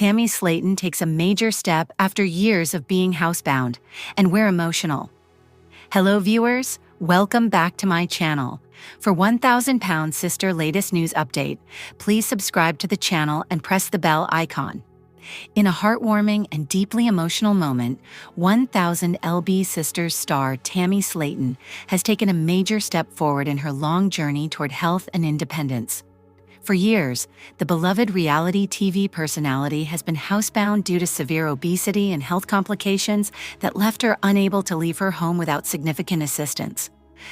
Tammy Slaton takes a major step after years of being housebound, and we're emotional. Hello viewers, welcome back to my channel. For 1,000 Pound Sister latest news update, please subscribe to the channel and press the bell icon. In a heartwarming and deeply emotional moment, 1,000 LB Sisters star Tammy Slaton has taken a major step forward in her long journey toward health and independence. For years, the beloved reality TV personality has been housebound due to severe obesity and health complications that left her unable to leave her home without significant assistance.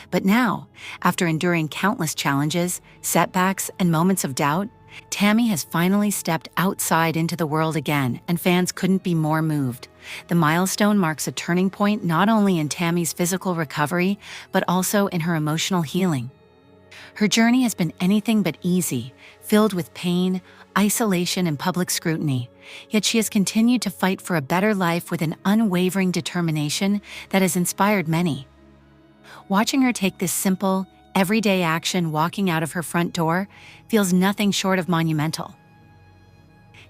But now, after enduring countless challenges, setbacks, and moments of doubt, Tammy has finally stepped outside into the world again, and fans couldn't be more moved. The milestone marks a turning point not only in Tammy's physical recovery, but also in her emotional healing. Her journey has been anything but easy, filled with pain, isolation, and public scrutiny. Yet she has continued to fight for a better life with an unwavering determination that has inspired many. Watching her take this simple, everyday action walking out of her front door feels nothing short of monumental.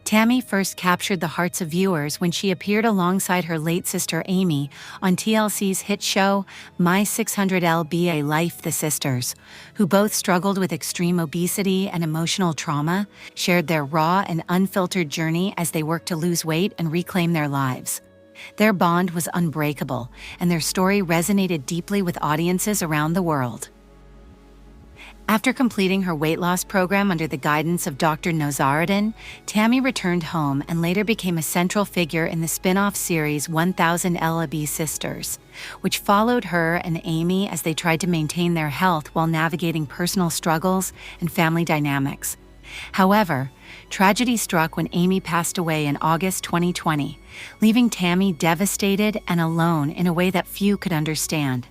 Tammy first captured the hearts of viewers when she appeared alongside her late sister Amy on TLC's hit show My 600lb Life. The sisters, who both struggled with extreme obesity and emotional trauma, shared their raw and unfiltered journey as they worked to lose weight and reclaim their lives. Their bond was unbreakable, and their story resonated deeply with audiences around the world. After completing her weight loss program under the guidance of Dr. Nozaruddin, Tammy returned home and later became a central figure in the spin-off series 1,000 LB Sisters, which followed her and Amy as they tried to maintain their health while navigating personal struggles and family dynamics. However, tragedy struck when Amy passed away in August 2020, leaving Tammy devastated and alone in a way that few could understand.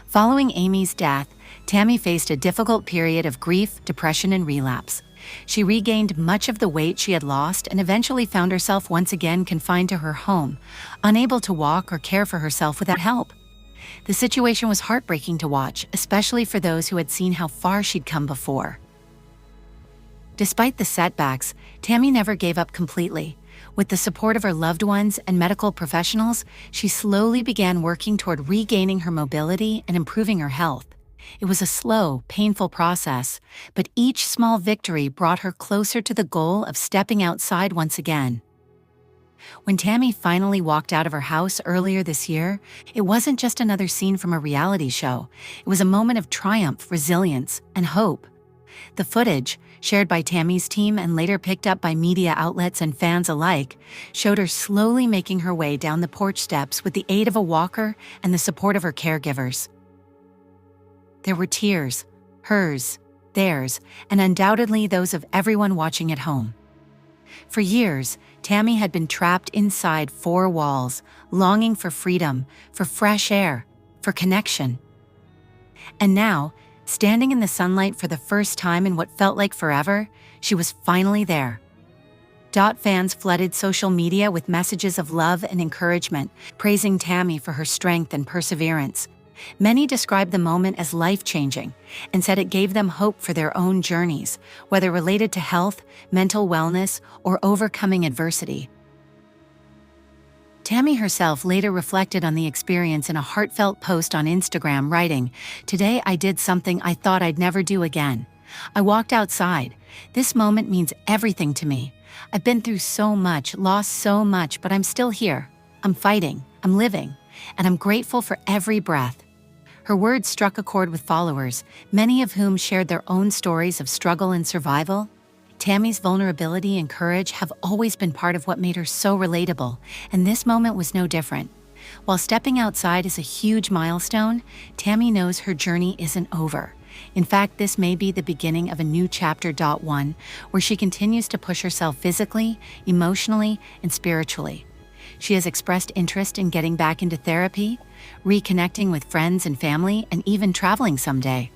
Following Amy's death, Tammy faced a difficult period of grief, depression, and relapse. She regained much of the weight she had lost and eventually found herself once again confined to her home, unable to walk or care for herself without help. The situation was heartbreaking to watch, especially for those who had seen how far she'd come before. Despite the setbacks, Tammy never gave up completely. With the support of her loved ones and medical professionals, she slowly began working toward regaining her mobility and improving her health. It was a slow, painful process, but each small victory brought her closer to the goal of stepping outside once again. When Tammy finally walked out of her house earlier this year, it wasn't just another scene from a reality show. It was a moment of triumph, resilience, and hope. The footage, shared by Tammy's team and later picked up by media outlets and fans alike, showed her slowly making her way down the porch steps with the aid of a walker and the support of her caregivers. There were tears, hers, theirs, and undoubtedly those of everyone watching at home. For years, Tammy had been trapped inside four walls, longing for freedom, for fresh air, for connection. And now, standing in the sunlight for the first time in what felt like forever, she was finally there. Fans flooded social media with messages of love and encouragement, praising Tammy for her strength and perseverance. Many described the moment as life-changing and said it gave them hope for their own journeys, whether related to health, mental wellness, or overcoming adversity. Tammy herself later reflected on the experience in a heartfelt post on Instagram, writing, "Today I did something I thought I'd never do again. I walked outside. This moment means everything to me. I've been through so much, lost so much, but I'm still here. I'm fighting, I'm living, and I'm grateful for every breath." Her words struck a chord with followers, many of whom shared their own stories of struggle and survival. Tammy's vulnerability and courage have always been part of what made her so relatable, and this moment was no different. While stepping outside is a huge milestone, Tammy knows her journey isn't over. In fact, this may be the beginning of a new chapter. One, where she continues to push herself physically, emotionally, and spiritually. She has expressed interest in getting back into therapy, reconnecting with friends and family, and even traveling someday.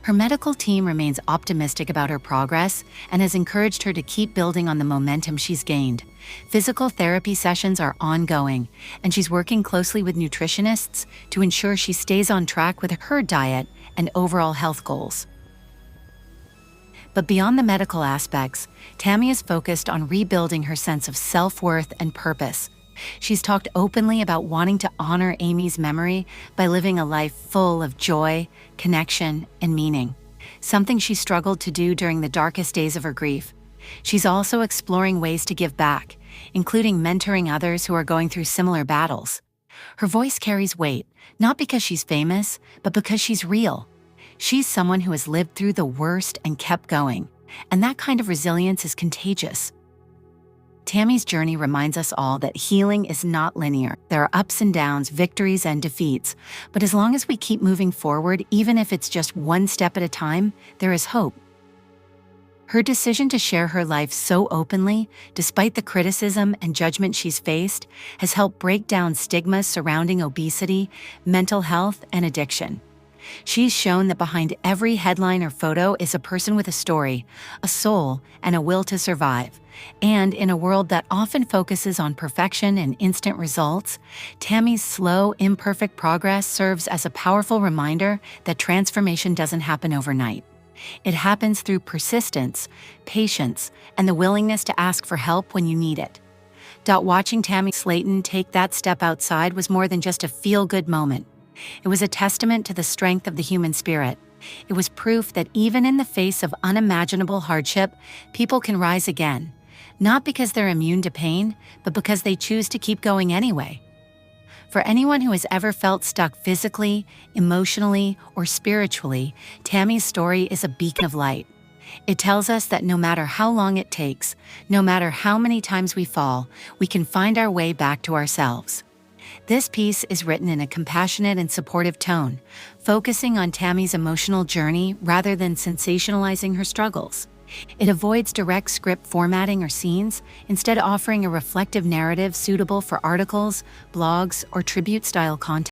Her medical team remains optimistic about her progress and has encouraged her to keep building on the momentum she's gained. Physical therapy sessions are ongoing, and she's working closely with nutritionists to ensure she stays on track with her diet and overall health goals. But beyond the medical aspects, Tammy is focused on rebuilding her sense of self-worth and purpose. She's talked openly about wanting to honor Amy's memory by living a life full of joy, connection, and meaning, something she struggled to do during the darkest days of her grief. She's also exploring ways to give back, including mentoring others who are going through similar battles. Her voice carries weight, not because she's famous, but because she's real. She's someone who has lived through the worst and kept going, and that kind of resilience is contagious. Tammy's journey reminds us all that healing is not linear. There are ups and downs, victories and defeats, but as long as we keep moving forward, even if it's just one step at a time, there is hope. Her decision to share her life so openly, despite the criticism and judgment she's faced, has helped break down stigmas surrounding obesity, mental health, and addiction. She's shown that behind every headline or photo is a person with a story, a soul, and a will to survive. And in a world that often focuses on perfection and instant results, Tammy's slow, imperfect progress serves as a powerful reminder that transformation doesn't happen overnight. It happens through persistence, patience, and the willingness to ask for help when you need it. Watching Tammy Slaton take that step outside was more than just a feel-good moment. It was a testament to the strength of the human spirit. It was proof that even in the face of unimaginable hardship, people can rise again, not because they're immune to pain, but because they choose to keep going anyway. For anyone who has ever felt stuck physically, emotionally, or spiritually, Tammy's story is a beacon of light. It tells us that no matter how long it takes, no matter how many times we fall, we can find our way back to ourselves. This piece is written in a compassionate and supportive tone, focusing on Tammy's emotional journey rather than sensationalizing her struggles. It avoids direct script formatting or scenes, instead offering a reflective narrative suitable for articles, blogs, or tribute-style content.